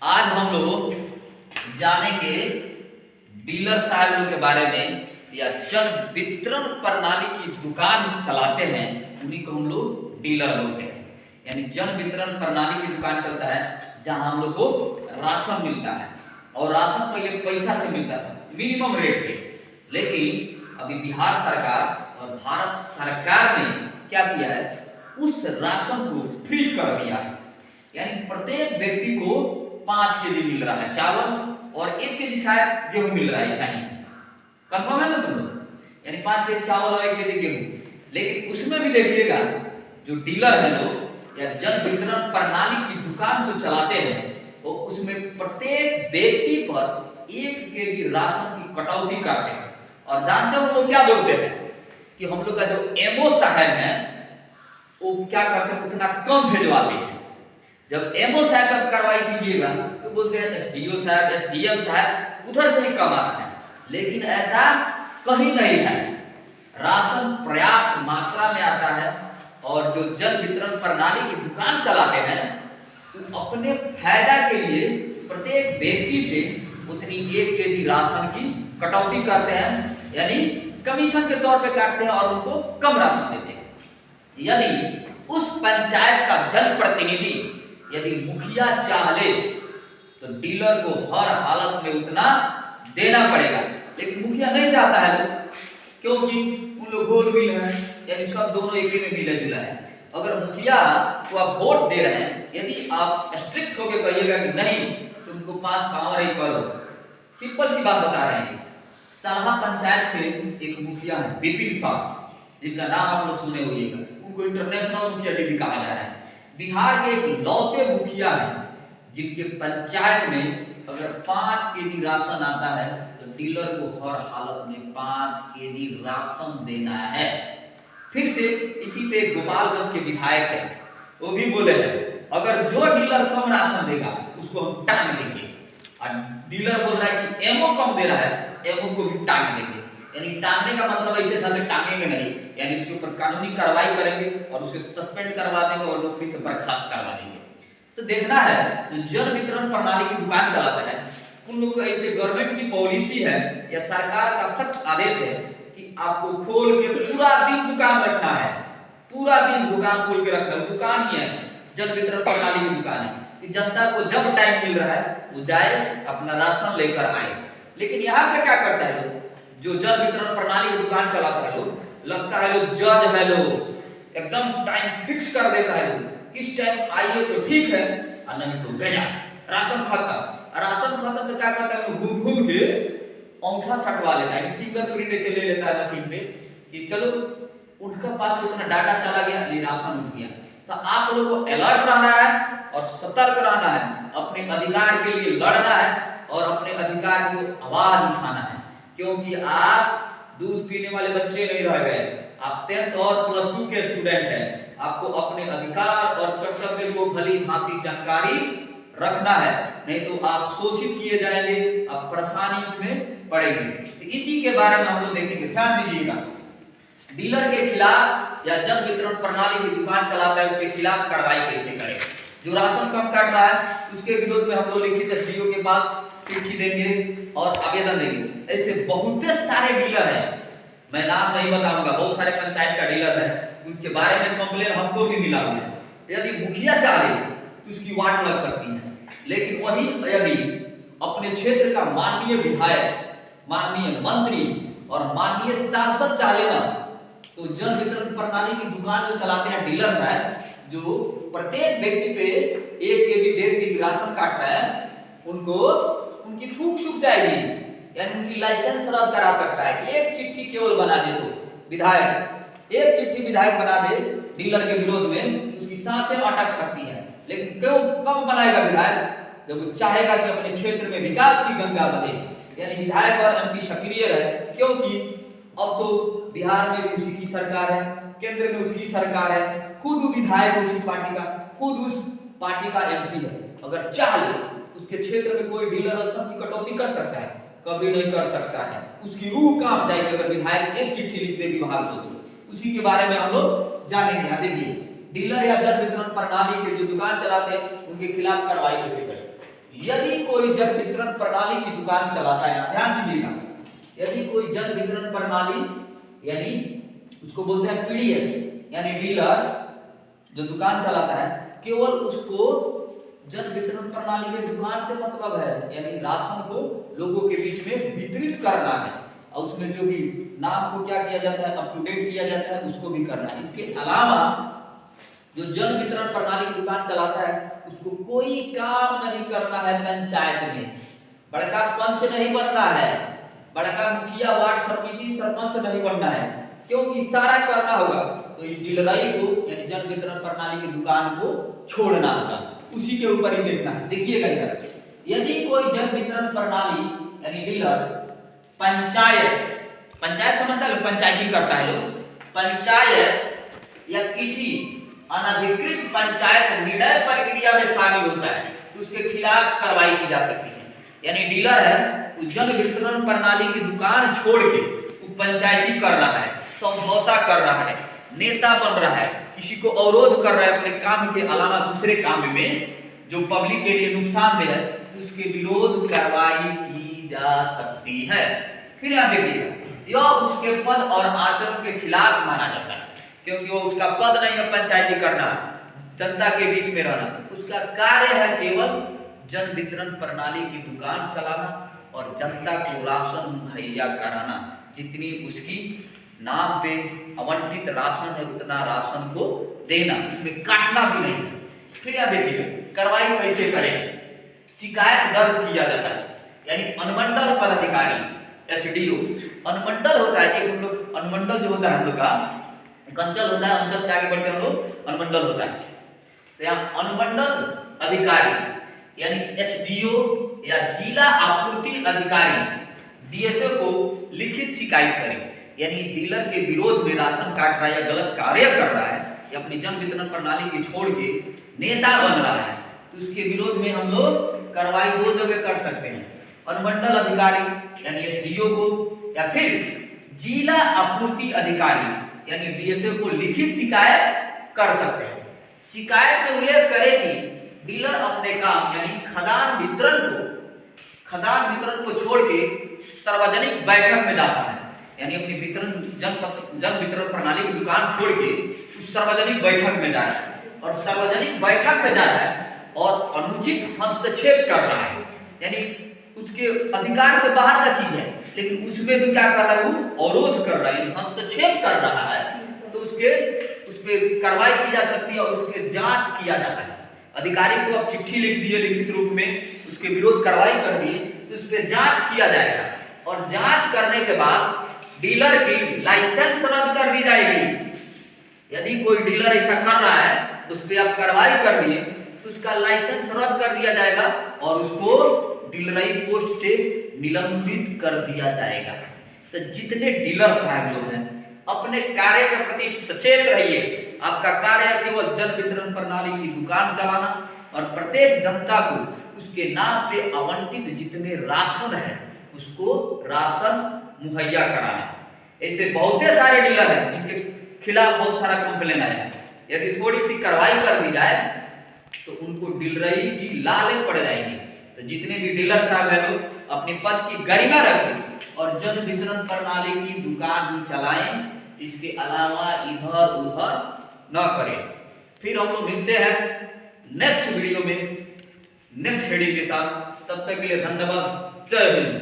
आज हम लोग जानेंगे डीलर साहब लोग के बारे में, या जन वितरण प्रणाली की दुकान चलाते हैं उन्हीं को हम लोग डीलर बोलते हैं। यानी जन वितरण प्रणाली की दुकान चलता है जहां हम लोग को राशन मिलता है, और राशन पहले पैसा से मिलता था मिनिमम रेट पे, लेकिन अभी बिहार सरकार और भारत सरकार ने क्या किया है, उस राशन को फ्री कर दिया है। यानी प्रत्येक व्यक्ति को 5 केजी मिल रहा है चावल, और 1 केजी शायद गेहूं मिल रहा है, ऐसा नहीं कंफर्म है ना तुम लोग? यानी 5 केजी चावल और 1 केजी गेहूं। लेकिन उसमें भी देखिएगा जो डीलर है लोग या जन वितरण प्रणाली की दुकान जो चलाते हैं, वो उसमें प्रत्येक व्यक्ति पर 1 केजी राशन की कटौती करते हैं। और जानते हो वो क्या बोलते हैं कि हम लोग का जो एमओ साहब है वो क्या करते हैं, उतना कम भेजवाते हैं। जब एमओ साहब का कार्रवाई कीजिएगा तो बोलते हैं एसडीओ साहब, एसडीएम साहब उधर से ही कम आता है, लेकिन ऐसा कहीं नहीं है। राशन पर्याप्त मात्रा में आता है, और जो जन वितरण प्रणाली की दुकान चलाते हैं वो अपने फायदा के लिए प्रत्येक व्यक्ति से उतनी 1 केजी राशन की कटौती करते हैं, यानी कमीशन के तौर पे काटते हैं और उनको कम राशन देते हैं। यानी उस पंचायत का जनप्रतिनिधि यदि मुखिया चाह ले तो डीलर को हर हालत में उतना देना पड़ेगा, लेकिन मुखिया नहीं चाहता है तो, क्योंकि उन लोग गोल मिल है, यानी सब दोनों एक ही में मिला जुला है। अगर मुखिया को आप वोट दे रहे हैं, यदि आप स्ट्रिक्ट होकर कहिएगा कि नहीं तुमको 5 पावर ही करो, सिंपल सी बात बता रहे हैं। सलाहा पंचायत के एक मुखिया है विपिन साहब, जिनका नाम आप लोग सुने होइएगा, उनको इंटरनेशनल मुखिया जी भी कहा जा रहा है। बिहार के एक लौते मुखिया हैं जिनके पंचायत में अगर 5 केजी राशन आता है तो डीलर को हर हालत में 5 केजी राशन देना है। फिर से इसी पे गोपालगंज के विधायक है, वो भी बोले हैं अगर जो डीलर कम राशन देगा उसको हम टांग देंगे। और डीलर बोल रहा है कि एमओ कम दे रहा है, एमओ को भी टांग देंगे। यानी टांगने का मतलब ऐसे था कि टांगेंगे नहीं, यानी उसके ऊपर कानूनी कार्रवाई करेंगे और उसे सस्पेंड करवा देंगे और नौकरी से बर्खास्त करवा देंगे। तो देखना है जो जन वितरण प्रणाली की दुकान चलाते हैं उन लोग को ऐसे गवर्नमेंट की पॉलिसी है या सरकार का सख्त आदेश है कि आपको खोल के पूरा दिन दुकान रखना है, पूरा दिन दुकान खोल के रखना है। दुकान ही है, जन वितरण प्रणाली की दुकान है कि जनता को जब टाइम मिल रहा है वो जाए अपना राशन लेकर आए। लेकिन यहाँ पे क्या करता है लोग, जो जन वितरण प्रणाली की दुकान चलाता है लोग, लगता है लोग जज है, लोग एकदम टाइम फिक्स कर देता है लोग, किस टाइम आइए तो ठीक है और नहीं तो गया राशन खत्म। राशन खत्म तो क्या करता है, घूम घूम के अंगूठा सटवा लेता है, फिंगरप्रिंट ऐसे ले लेता है मशीन पे कि चलो उसका पास उतना डाटा चला गया, ये राशन उठ गया। तो आप लोगों को अलर्ट रहना है और सतर्क रहना है, अपने अधिकार के लिए लड़ना है और अपने अधिकार की आवाज उठाना है, क्योंकि आप दूध पीने वाले बच्चे नहीं रह गए, आप 10th और +2 के स्टूडेंट हैं। आपको अपने अधिकार और कर्तव्य को भली भांति जानकारी रखना है, नहीं तो आप शोषित किए जाएंगे, आप परेशानी में पड़ेंगे। तो इसी के बारे में हम लोग देखेंगे, ध्यान दीजिएगा। डीलर के खिलाफ या जन वितरण प्रणाली की दुकान चलाता है उसके खिलाफ कार्रवाई कैसे करें। जो राशन कम काट रहा है उसके विरोध में हम लोग लिखित एसडीओ के पास चिट्ठी देंगे और आवेदन देंगे। ऐसे बहुत सारे डीलर हैं, मैं नाम नहीं बताऊंगा, बहुत सारे पंचायत का डीलर है, उनके बारे में कंप्लेन हमको भी मिला हुआ है। यदि मुखिया चाहे तो उसकी वाट लग सकती है, लेकिन वही यदि अपने क्षेत्र का माननीय विधायक, माननीय मंत्री और माननीय सांसद चाहे ना, तो जन वितरण प्रणाली की दुकान जो चलाते हैं डीलर साहब, जो प्रत्येक व्यक्ति पे 1 केजी 1.5 केजी राशन काट रहा है, उनको उनकी थूक सूख जाएगी, यानी उनकी लाइसेंस रद्द करा सकता है। एक चिट्ठी केवल बना दे तो विधायक, एक चिट्ठी विधायक बना दे डीलर के विरोध में, उसकी सांसें अटक सकती है। लेकिन क्यों कब बनाएगा विधायक, जब वो चाहेगा कि अपने क्षेत्र में विकास की गंगा बहे। यानी विधायक और एमपी सक्रिय रहे, क्योंकि अब तो बिहार में भी उसी की सरकार है, केंद्र में उसकी सरकार है, खुद विधायक उसी पार्टी का, खुद उस पार्टी का एमपी है। अगर चाहे उसके क्षेत्र में कोई डीलर राशन की कटौती कर सकता है? कभी नहीं कर सकता है। उसकी रूह कांप जाएगी अगर विधायक एक चिट्ठी लिख दे विभाग को। तो उसी के बारे में हम लोग जानेंगे। देखिए डीलर या जन वितरण प्रणाली के जो दुकान चलाते हैं उनके खिलाफ कार्रवाई कैसे करें। यदि कोई जन वितरण प्रणाली की दुकान चलाता है, ध्यान दीजिएगा, यदि कोई जन वितरण प्रणाली यानी उसको बोलते हैं पीडीएस यानी डीलर जो दुकान चलाता है, केवल उसको जन वितरण प्रणाली के दुकान से मतलब है, यानी राशन को लोगों के बीच में वितरित करना है और उसमें जो भी नाम को क्या किया जाता है, अप टू डेट किया जाता है, उसको भी करना है। इसके अलावा जो जन वितरण प्रणाली की दुकान चलाता है उसको कोई काम नहीं करना है पंचायत में, बड़का पंच नहीं बनना है, बड़का मुखिया वार्ड समिति सरपंच नहीं बनना है, क्योंकि सारा करना होगा तो इस डीलराई को यानी जन वितरण प्रणाली की दुकान को छोड़ना होगा, उसी के ऊपर ही देखना है। देखिएगा इधर, यदि कोई जन वितरण प्रणाली यानी डीलर पंचायत समझता है, पंचायती करता है लोग, पंचायत या किसी अनधिकृत पंचायत निर्णय प्रक्रिया में शामिल होता है तो उसके खिलाफ कार्रवाई की जा सकती है। यानी डीलर है उस जन वितरण प्रणाली की दुकान छोड़ के वो पंचायती कर रहा है, समझौता कर रहा है, नेता बन रहा है, किसी को अवरोध कर रहा है अपने काम के अलावा दूसरे काम में जो पब्लिक के लिए नुकसानदेह है, तो उसके विरोध कार्रवाई की जा सकती है। फिर आप देखिएगा, यह उसके पद और आचरण के खिलाफ माना जाता है, क्योंकि वो उसका पद नहीं है पंचायती करना, जनता के बीच में रहना, उसका कार्य है केवल जन वितरण प्रणाली की दुकान चलाना और जनता को राशन मुहैया कराना, जितनी उसकी नाम पे आवंटित राशन है उतना राशन को देना, उसमें काटना भी नहीं। फिर आप देखिए कार्रवाई कैसे करें, शिकायत दर्ज किया जाता है, यानी अनुमंडल पदाधिकारी एसडीओ, अनुमंडल होता है कि हम लोग अनुमंडल जो होता है हम लोग का अंचल होता है, अंचल से आगे बढ़ते हम लोग अनुमंडल होता है, तो यहाँ अनुमंडल अधिकारी यानी एसडीओ या जिला आपूर्ति अधिकारी डीएसओ को लिखित शिकायत करें, यानी डीलर के विरोध में राशन काट रहा है या गलत कार्य कर रहा है या अपनी जन वितरण प्रणाली की छोड़ के नेता बन रहा है, तो उसके विरोध में हम लोग कार्रवाई दो जगह कर सकते हैं, अनुमंडल अधिकारी यानी एसडीओ को या फिर जिला आपूर्ति अधिकारी यानी डीएसओ को लिखित शिकायत कर सकते हैं। शिकायत में उल्लेख करें कि डीलर अपने काम यानी खदान वितरण को छोड़ के सार्वजनिक बैठक में जाता है, यानी अपनी जन वितरण प्रणाली की दुकान छोड़ के उस सार्वजनिक बैठक में जा रहा है और सार्वजनिक बैठक में जा रहा है और अनुचित हस्तक्षेप कर रहा है, यानी उसके अधिकार से बाहर का चीज है लेकिन उसमें भी क्या कर रहा है, वो अवरोध कर रहा है, हस्तक्षेप कर रहा है, तो उस पर कार्रवाई की जा सकती है और उसके जांच किया जाता है। अधिकारी को आप चिट्ठी लिख दिए लिखित रूप में, उसके विरोध कार्रवाई कर दिए तो उस पर जांच किया जाएगा और जांच करने के बाद डीलर की लाइसेंस रद्द कर दी जाएगी। यदि कोई डीलर ऐसा कर रहा है तो उस पर आप कार्रवाई कर दिए तो उसका लाइसेंस रद्द कर दिया जाएगा और उसको डीलराई पोस्ट से निलंबित कर दिया जाएगा। तो जितने डीलर साहब लोग हैं अपने कार्य के प्रति सचेत रहिए, आपका कार्य केवल जन वितरण प्रणाली की दुकान चलाना और प्रत्येक जनता को उसके नाम पे आवंटित जितने राशन है उसको राशन मुहैया कराना। ऐसे बहुत सारे डीलर हैं जिनके खिलाफ बहुत सारा कंप्लेन आया, यदि थोड़ी सी कार्रवाई कर दी जाए तो उनको डीलराई की लाले पड़ जाएंगे। तो जितने भी डीलर साहब हैं लोग अपने पद की गरिमा रखें और जन वितरण प्रणाली की दुकान ही चलाएं, इसके अलावा इधर उधर न करें। फिर हम लोग मिलते हैं नेक्स्ट वीडियो में नेक्स्ट हेडिंग के साथ, तब तक के लिए धन्यवाद, जय हिंद।